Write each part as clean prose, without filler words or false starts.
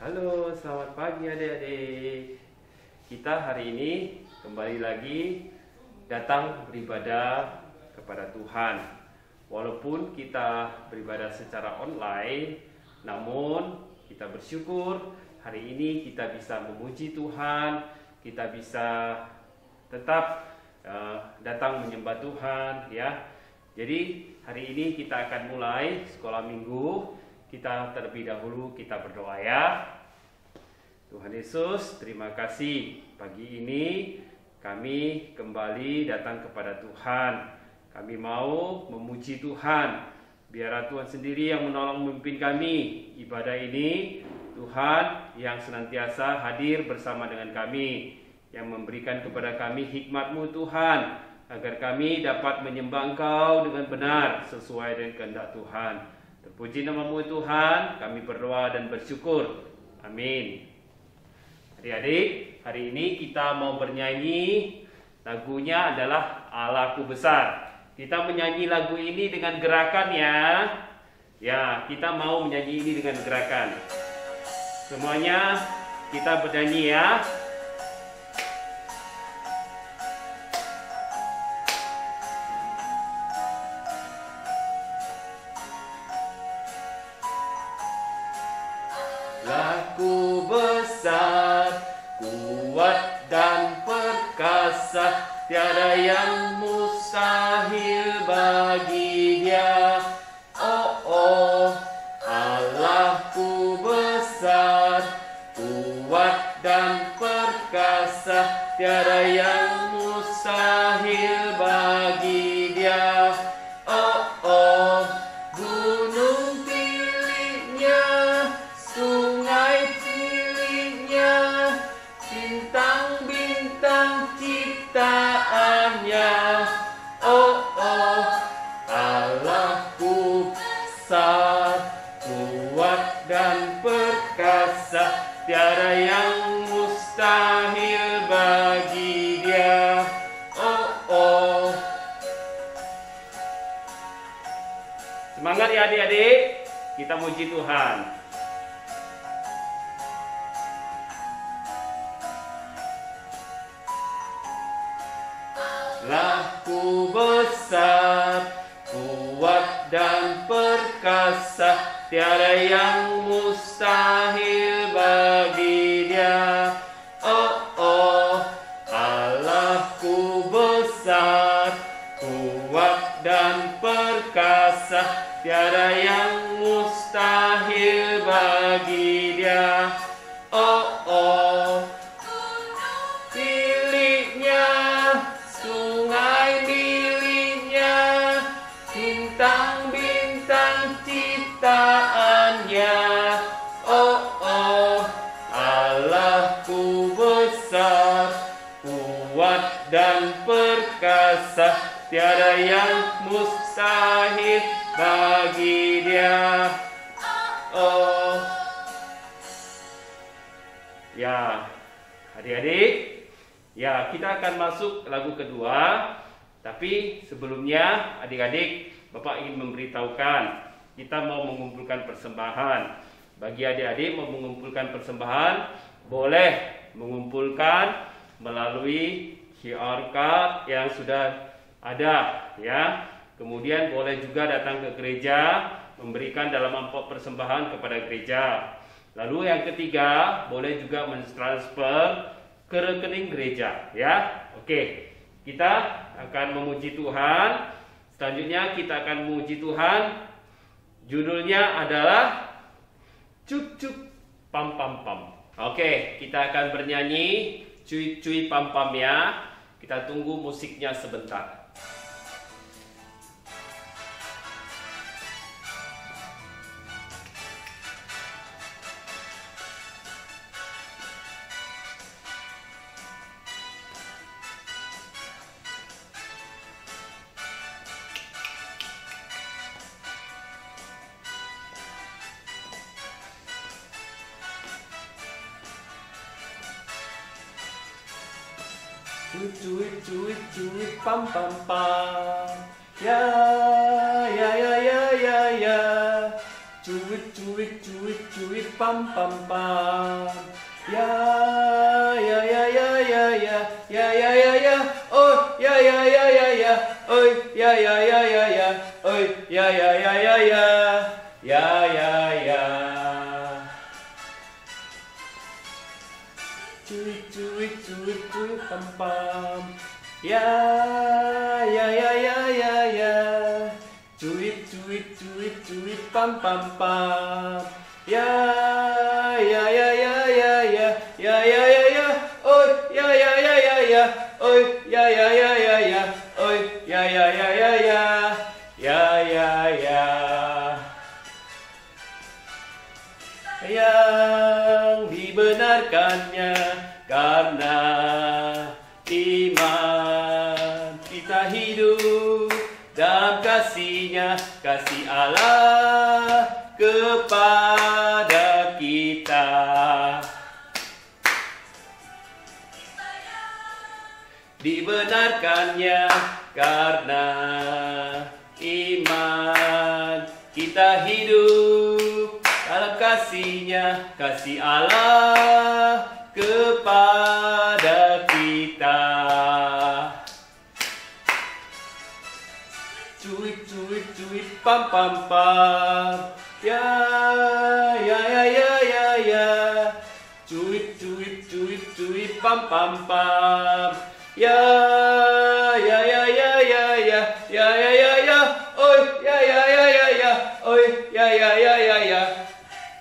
Halo, selamat pagi adik-adik. Kita hari ini kembali lagi datang beribadah kepada Tuhan. Walaupun kita beribadah secara online, namun kita bersyukur hari ini kita bisa memuji Tuhan, kita bisa tetap datang menyembah Tuhan, ya. Jadi hari ini kita akan mulai sekolah minggu. Kita terlebih dahulu kita berdoa, ya. Tuhan Yesus, terima kasih pagi ini kami kembali datang kepada Tuhan. Kami mau memuji Tuhan. Biarlah Tuhan sendiri yang menolong memimpin kami ibadah ini. Tuhan yang senantiasa hadir bersama dengan kami, yang memberikan kepada kami hikmat-Mu Tuhan, agar kami dapat menyembah Engkau dengan benar sesuai dengan kehendak Tuhan. Terpuji nama-Mu Tuhan, kami berdoa dan bersyukur. Amin. Adik-adik, hari ini kita mau bernyanyi. Lagunya adalah Allahku Besar. Kita menyanyi lagu ini dengan gerakan, ya. Ya, kita mau menyanyi ini dengan gerakan. Semuanya kita bernyanyi, ya. Allahku besar, kuat dan perkasa, tiada yang mustahil bagi Dia. Oh, Allahku besar, kuat dan perkasa, tiada yang mustahil bagi Dia. Oh, gunung pilihnya, sungai pilihnya, bintang-bintang ciptaannya. Oh, Allahku besar, kuat dan perkasa, tiada yang mustahil bagi Dia. Oh. Semangat ya adik-adik, kita muji Tuhan. Allahku besar, kuat dan perkasa, tiada yang mustahil bagi Dia. Oh, Allahku besar, kuat dan perkasa, tiada yang mustahil bagi Dia. Oh, pilihnya, sungai miliknya, bintang-bintang ciptaannya. Oh, Allahku besar, kuat dan perkasa, tiada yang mustahil bagi Dia. Oh, ya, adik-adik. Ya, kita akan masuk lagu kedua. Tapi sebelumnya adik-adik, Bapak ingin memberitahukan kita mau mengumpulkan persembahan. Bagi adik-adik mau mengumpulkan persembahan, boleh mengumpulkan melalui QR code yang sudah ada, ya. Kemudian boleh juga datang ke gereja, memberikan dalam amplop persembahan kepada gereja. Lalu yang ketiga, boleh juga mentransfer ke rekening gereja, ya. Oke, kita akan memuji Tuhan. Selanjutnya kita akan memuji Tuhan. Judulnya adalah Cup Cup Pam Pam Pam. Oke, kita akan bernyanyi Cuy Cuy Pam Pam, ya. Kita tunggu musiknya sebentar. Cuit pam pam pam, ya. Cuit cuit pam pam pam. Ya ya ya ya ya ya ya ya ya ya. Oh ya ya ya ya ya. Oh ya ya ya ya ya. Oh ya ya ya ya ya. Ya ya ya. Cuit cuit cuit cuit pam pam. Ya ya ya ya ya ya. Cuit cuit cuit cuit pam pam pam. Ya ya ya ya ya ya ya ya ya ya. Oh ya ya ya ya ya. Oh ya ya ya ya ya. Oh ya ya ya ya ya. Ya ya ya. Yang dibenarkannya karena iman kita hidup dalam kasih-Nya, kasih Allah kepada kita. Dibenarkannya karena iman kita hidup dalam kasih-Nya, kasih Allah kepada kita. Cuit cuit cuit pam pam pam. Ya ya ya ya ya ya. Cuit cuit cuit cuit pam pam pam. Ya ya ya ya ya ya ya ya ya ya. Oi ya ya ya ya ya. Oi ya ya ya ya ya.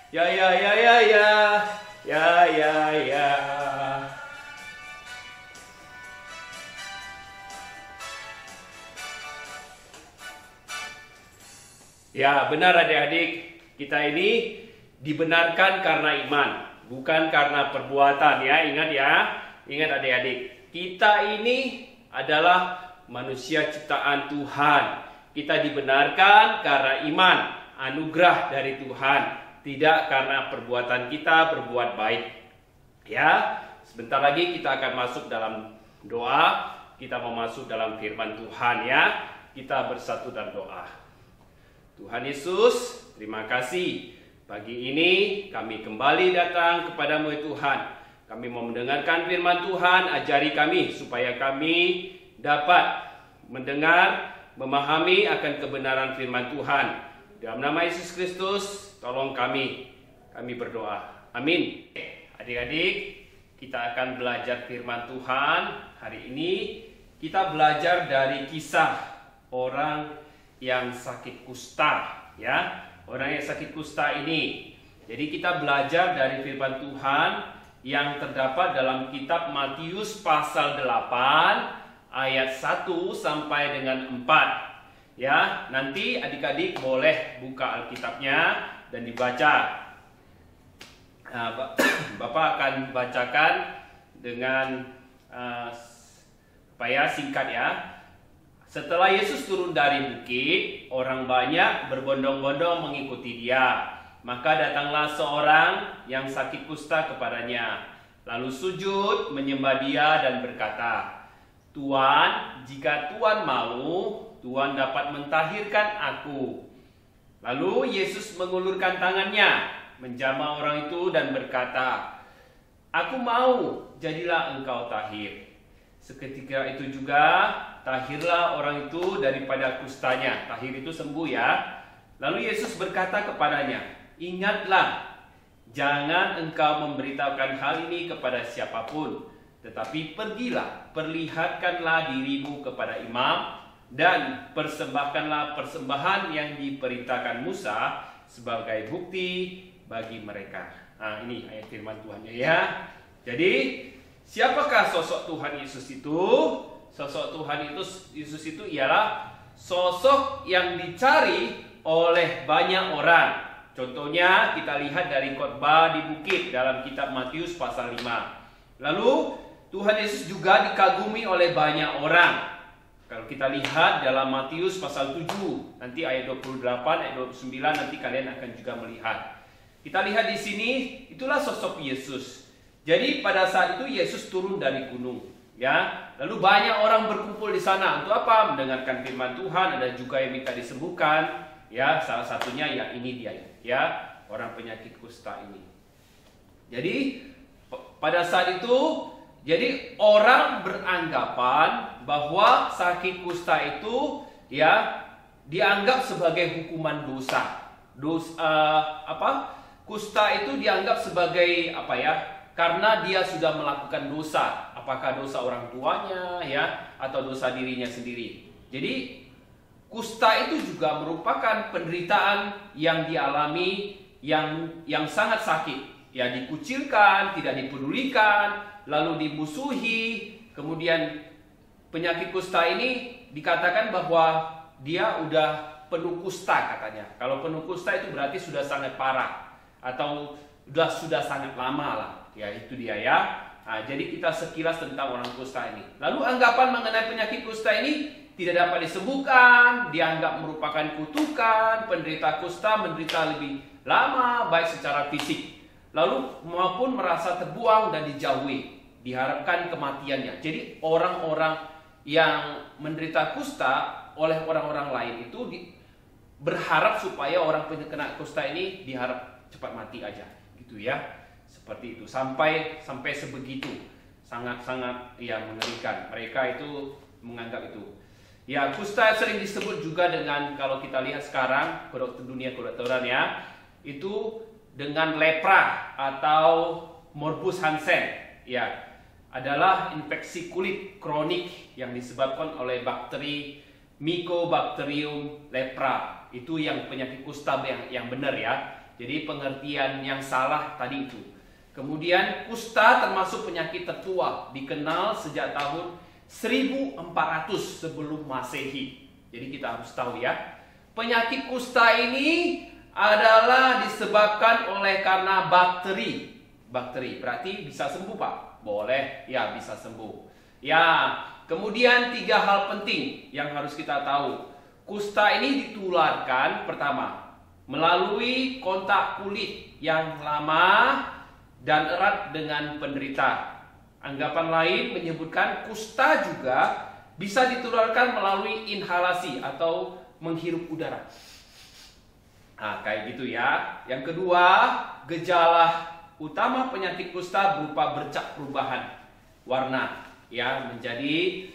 Ya ya ya ya ya. Ya ya ya. Ya, benar adik-adik, kita ini dibenarkan karena iman, bukan karena perbuatan ya. Ingat ya, ingat adik-adik, kita ini adalah manusia ciptaan Tuhan. Kita dibenarkan karena iman, anugerah dari Tuhan, tidak karena perbuatan kita berbuat baik. Ya, sebentar lagi kita akan masuk dalam doa, kita mau masuk dalam firman Tuhan ya. Kita bersatu dalam doa. Tuhan Yesus, terima kasih. Pagi ini kami kembali datang kepadamu ya Tuhan. Kami mau mendengarkan firman Tuhan, ajari kami supaya kami dapat mendengar, memahami akan kebenaran firman Tuhan. Dalam nama Yesus Kristus, tolong kami. Kami berdoa. Amin. Adik-adik, kita akan belajar firman Tuhan. Hari ini kita belajar dari kisah orang yang sakit kusta, ya. Orang yang sakit kusta ini. Jadi kita belajar dari firman Tuhan yang terdapat dalam kitab Matius pasal 8 ayat 1 sampai dengan 4. Ya, nanti adik-adik boleh buka Alkitabnya dan dibaca. Nah, Bapak akan bacakan dengan supaya singkat ya. Setelah Yesus turun dari bukit, orang banyak berbondong-bondong mengikuti Dia. Maka datanglah seorang yang sakit kusta kepadanya, lalu sujud menyembah Dia dan berkata, "Tuan, jika Tuan mau, Tuan dapat mentahirkan aku." Lalu Yesus mengulurkan tangannya, menjamah orang itu dan berkata, "Aku mau, jadilah engkau tahir." Seketika itu juga tahirlah orang itu daripada kustanya. Tahir itu sembuh ya. Lalu Yesus berkata kepadanya, "Ingatlah, jangan engkau memberitahukan hal ini kepada siapapun, tetapi pergilah, perlihatkanlah dirimu kepada imam, dan persembahkanlah persembahan yang diperintahkan Musa sebagai bukti bagi mereka." Nah, ini ayat firman Tuhannya ya. Jadi, siapakah sosok Tuhan Yesus itu? Sosok Tuhan Yesus itu ialah sosok yang dicari oleh banyak orang. Contohnya kita lihat dari khotbah di bukit dalam kitab Matius pasal 5. Lalu Tuhan Yesus juga dikagumi oleh banyak orang. Kalau kita lihat dalam Matius pasal 7, nanti ayat 28, ayat 29 nanti kalian akan juga melihat. Kita lihat di sini, itulah sosok Yesus. Jadi pada saat itu Yesus turun dari gunung, ya. Lalu banyak orang berkumpul di sana untuk apa? Mendengarkan firman Tuhan. Ada juga yang minta disembuhkan, ya. Salah satunya ya ini dia, ya. orang penyakit kusta ini. Jadi pada saat itu, jadi orang beranggapan bahwa sakit kusta itu ya dianggap sebagai hukuman dosa. Kusta itu dianggap sebagai apa ya? Karena dia sudah melakukan dosa, apakah dosa orang tuanya ya atau dosa dirinya sendiri. Jadi kusta itu juga merupakan penderitaan yang dialami yang sangat sakit. Ya, dikucilkan, tidak dipedulikan, lalu dimusuhi. Kemudian penyakit kusta ini dikatakan bahwa dia udah penuh kusta katanya. Kalau penuh kusta itu berarti sudah sangat parah atau sudah sangat lama lah. Ya, itu dia ya. Nah, jadi kita sekilas tentang orang kusta ini. Lalu anggapan mengenai penyakit kusta ini tidak dapat disembuhkan, dianggap merupakan kutukan, penderita kusta menderita lebih lama baik secara fisik, lalu maupun merasa terbuang dan dijauhi, diharapkan kematiannya. Jadi orang-orang yang menderita kusta oleh orang-orang lain itu berharap supaya orang kena kusta ini diharap cepat mati aja, gitu ya. Seperti itu sampai sebegitu, sangat-sangat ya mengerikan. Mereka itu menganggap itu. Ya, kusta sering disebut juga dengan, kalau kita lihat sekarang dunia kedokteran ya, itu dengan lepra atau morbus Hansen. Ya, adalah infeksi kulit kronik yang disebabkan oleh bakteri Mycobacterium lepra. Itu yang penyakit kusta yang benar ya. Jadi pengertian yang salah tadi itu. Kemudian kusta termasuk penyakit tertua, dikenal sejak tahun 1400 sebelum Masehi. Jadi kita harus tahu ya, penyakit kusta ini adalah disebabkan oleh karena bakteri. Berarti bisa sembuh Pak? Boleh, ya bisa sembuh. Ya, kemudian 3 hal penting yang harus kita tahu. Kusta ini ditularkan pertama melalui kontak kulit yang lama dan erat dengan penderita. Anggapan lain menyebutkan kusta juga bisa ditularkan melalui inhalasi atau menghirup udara. Nah, kayak gitu ya. Yang kedua, gejala utama penyakit kusta berupa bercak perubahan warna, ya, menjadi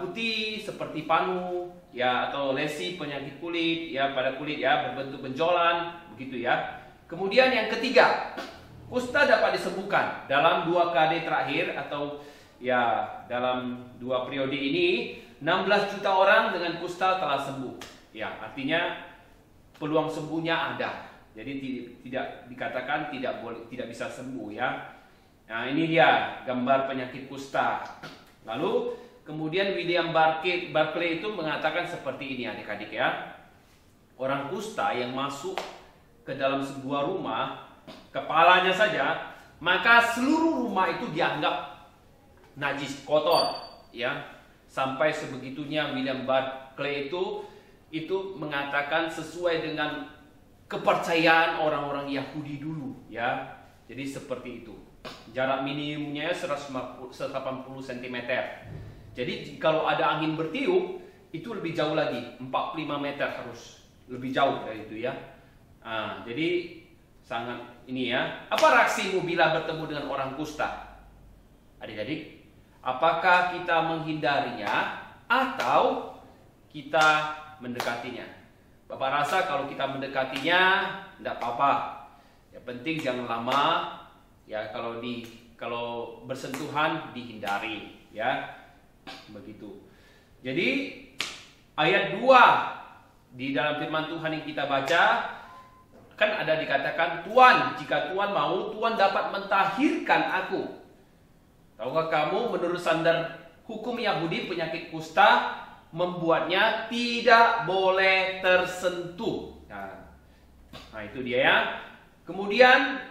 putih seperti panu, ya, atau lesi penyakit kulit, ya, pada kulit, ya, berbentuk benjolan, begitu ya. Kemudian yang ketiga, kusta dapat disembuhkan dalam 2 dekade terakhir atau ya dalam 2 periode ini 16 juta orang dengan kusta telah sembuh. Ya, artinya peluang sembuhnya ada. Jadi tidak dikatakan tidak bisa sembuh ya. Nah, ini dia gambar penyakit kusta. Lalu kemudian William Barclay itu mengatakan seperti ini adik-adik ya. Orang kusta yang masuk ke dalam sebuah rumah, kepalanya saja, maka seluruh rumah itu dianggap najis, kotor, ya. Sampai sebegitunya William Barclay itu mengatakan sesuai dengan kepercayaan orang-orang Yahudi dulu, ya. Jadi seperti itu. Jarak minimumnya 180 cm. Jadi kalau ada angin bertiup, itu lebih jauh lagi, 45 meter harus lebih jauh dari itu ya. Nah, jadi sangat ini ya. Apa reaksimu bila bertemu dengan orang kusta? Adik-adik, apakah kita menghindarinya atau kita mendekatinya? Bapak rasa kalau kita mendekatinya tidak apa-apa. Yang penting jangan lama. Ya, kalau bersentuhan dihindari, ya. Begitu. Jadi ayat 2 di dalam firman Tuhan yang kita baca kan ada dikatakan, Tuhan, jika Tuhan mau, Tuhan dapat mentahirkan aku. Tahukah kamu, menurut standar hukum Yahudi, penyakit kusta membuatnya tidak boleh tersentuh. Nah, itu dia ya. Kemudian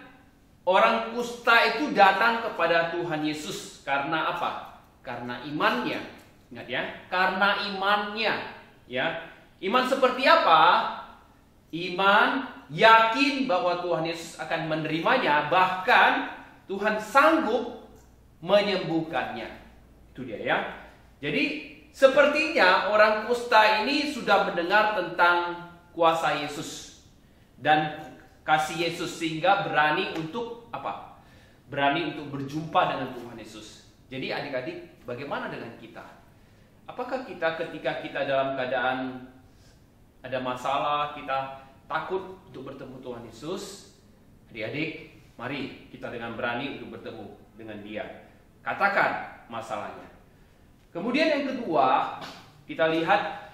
orang kusta itu datang kepada Tuhan Yesus karena apa? Karena imannya. Ingat ya, karena imannya. Ya, iman seperti apa? Iman yakin bahwa Tuhan Yesus akan menerimanya, bahkan Tuhan sanggup menyembuhkannya. Itu dia ya. Jadi sepertinya orang kusta ini sudah mendengar tentang kuasa Yesus dan kasih Yesus sehingga berani untuk apa? Berani untuk berjumpa dengan Tuhan Yesus. Jadi adik-adik, bagaimana dengan kita? Apakah kita ketika kita dalam keadaan ada masalah, kita takut untuk bertemu Tuhan Yesus? Adik-adik, mari kita dengan berani untuk bertemu dengan Dia. Katakan masalahnya. Kemudian yang kedua, kita lihat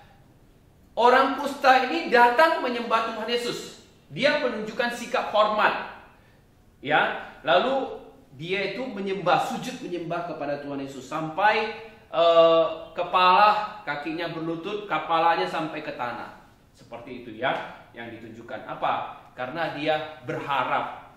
orang kusta ini datang menyembah Tuhan Yesus. Dia menunjukkan sikap hormat. Ya, lalu dia itu menyembah, sujud menyembah kepada Tuhan Yesus sampai kepala, kakinya berlutut, kepalanya sampai ke tanah. Seperti itu ya yang ditunjukkan. Apa? Karena dia berharap.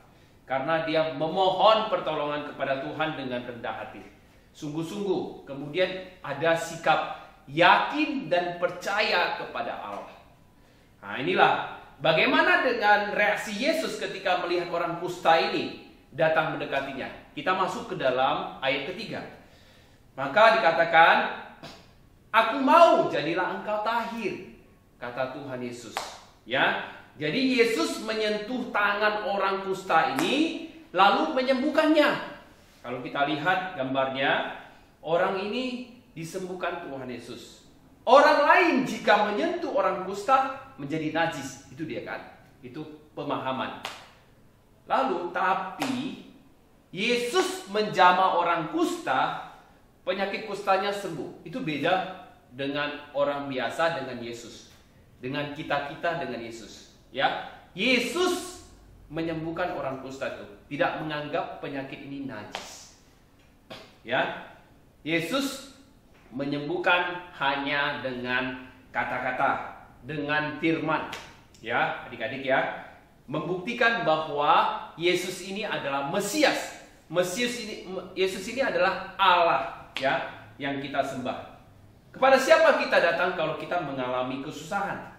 Karena dia memohon pertolongan kepada Tuhan dengan rendah hati. Sungguh-sungguh. Kemudian ada sikap yakin dan percaya kepada Allah. Nah, inilah bagaimana dengan reaksi Yesus ketika melihat orang kusta ini datang mendekatinya. Kita masuk ke dalam ayat ketiga. Maka dikatakan, "Aku mau, jadilah engkau tahir," kata Tuhan Yesus. Ya, jadi Yesus menyentuh tangan orang kusta ini lalu menyembuhkannya. Kalau kita lihat gambarnya, orang ini disembuhkan Tuhan Yesus. Orang lain jika menyentuh orang kusta menjadi najis. Itu dia kan? Itu pemahaman. Lalu tapi Yesus menjamah orang kusta, penyakit kustanya sembuh. Itu beda dengan orang biasa dengan Yesus. Dengan kita-kita dengan Yesus. Ya, Yesus menyembuhkan orang kusta itu, tidak menganggap penyakit ini najis. Ya, Yesus menyembuhkan hanya dengan kata-kata, dengan firman. Ya, adik-adik ya, membuktikan bahwa Yesus ini adalah Mesias. Yesus ini adalah Allah ya yang kita sembah. Kepada siapa kita datang kalau kita mengalami kesusahan?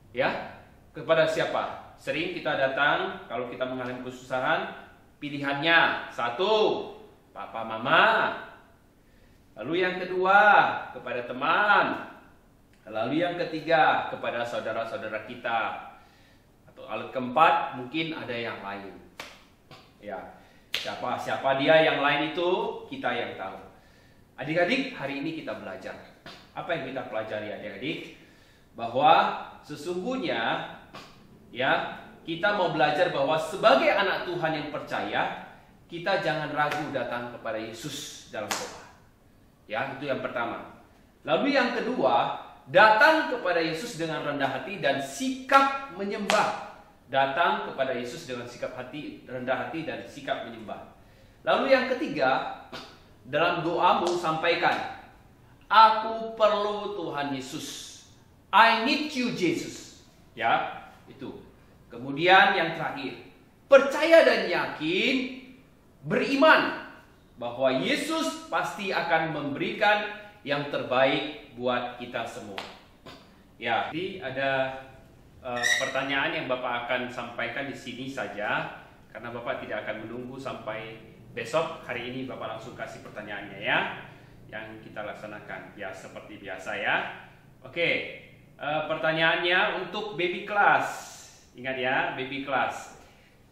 Ya, kepada siapa? Sering kita datang kalau kita mengalami kesusahan, pilihannya satu, papa mama. Lalu yang kedua, kepada teman. Lalu yang ketiga, kepada saudara-saudara kita. Atau alat keempat, mungkin ada yang lain. Ya, siapa dia yang lain itu kita yang tahu. Adik-adik, hari ini kita belajar. Apa yang kita pelajari adik-adik? Bahwa sesungguhnya ya, kita mau belajar bahwa sebagai anak Tuhan yang percaya, kita jangan ragu datang kepada Yesus dalam doa. Ya, itu yang pertama. Lalu yang kedua, datang kepada Yesus dengan rendah hati dan sikap menyembah. Datang kepada Yesus dengan sikap hati, rendah hati dan sikap menyembah. Lalu yang ketiga, dalam doamu sampaikan, "Aku perlu Tuhan Yesus. I need you, Jesus." Ya, itu. Kemudian yang terakhir, percaya dan yakin, beriman bahwa Yesus pasti akan memberikan yang terbaik buat kita semua. Ya, jadi ada pertanyaan yang Bapak akan sampaikan di sini saja, karena Bapak tidak akan menunggu sampai besok. Hari ini Bapak langsung kasih pertanyaannya ya, yang kita laksanakan ya seperti biasa ya. Oke. Pertanyaannya untuk baby class. Ingat ya, baby class.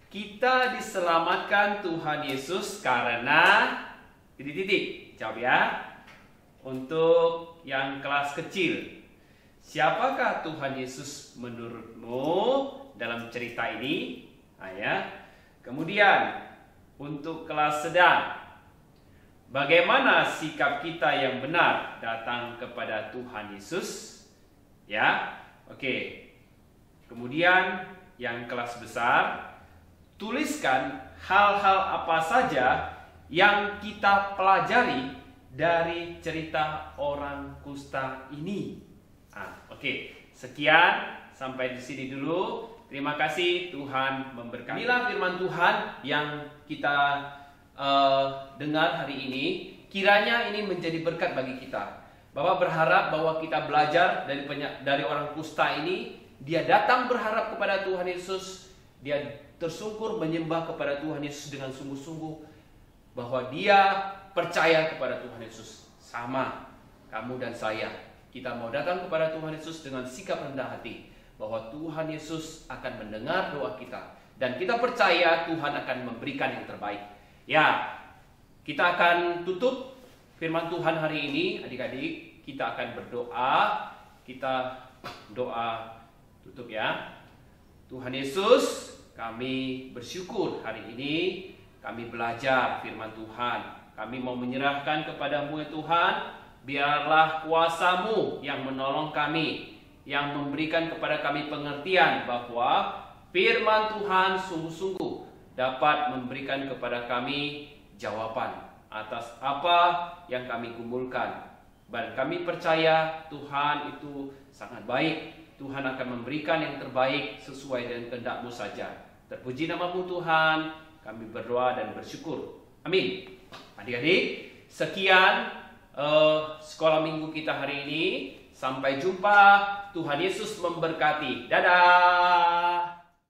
Kita diselamatkan Tuhan Yesus karena titik-titik. Jawab ya. Untuk yang kelas kecil, siapakah Tuhan Yesus menurutmu dalam cerita ini? Nah, ya. Kemudian untuk kelas sedang, bagaimana sikap kita yang benar datang kepada Tuhan Yesus? Ya, oke. Kemudian yang kelas besar, tuliskan hal-hal apa saja yang kita pelajari dari cerita orang kusta ini. Oke. Sekian, sampai di sini dulu. Terima kasih, Tuhan memberkati. Inilah firman Tuhan yang kita dengar hari ini. Kiranya ini menjadi berkat bagi kita. Bapak berharap bahwa kita belajar dari orang kusta ini. Dia datang berharap kepada Tuhan Yesus. Dia tersungkur menyembah kepada Tuhan Yesus dengan sungguh-sungguh. Bahwa dia percaya kepada Tuhan Yesus. Sama kamu dan saya. Kita mau datang kepada Tuhan Yesus dengan sikap rendah hati. Bahwa Tuhan Yesus akan mendengar doa kita. Dan kita percaya Tuhan akan memberikan yang terbaik. Ya, kita akan tutup firman Tuhan hari ini, adik-adik. Kita akan berdoa. Kita doa tutup ya. Tuhan Yesus, kami bersyukur hari ini kami belajar firman Tuhan. Kami mau menyerahkan kepadamu ya Tuhan. Biarlah kuasa-Mu yang menolong kami, yang memberikan kepada kami pengertian bahwa firman Tuhan sungguh-sungguh dapat memberikan kepada kami jawaban atas apa yang kami kumpulkan. Dan kami percaya Tuhan itu sangat baik. Tuhan akan memberikan yang terbaik sesuai dengan kehendak-Mu saja. Terpuji nama-Mu Tuhan. Kami berdoa dan bersyukur. Amin. Adik-adik, sekian sekolah minggu kita hari ini. Sampai jumpa. Tuhan Yesus memberkati. Dadah.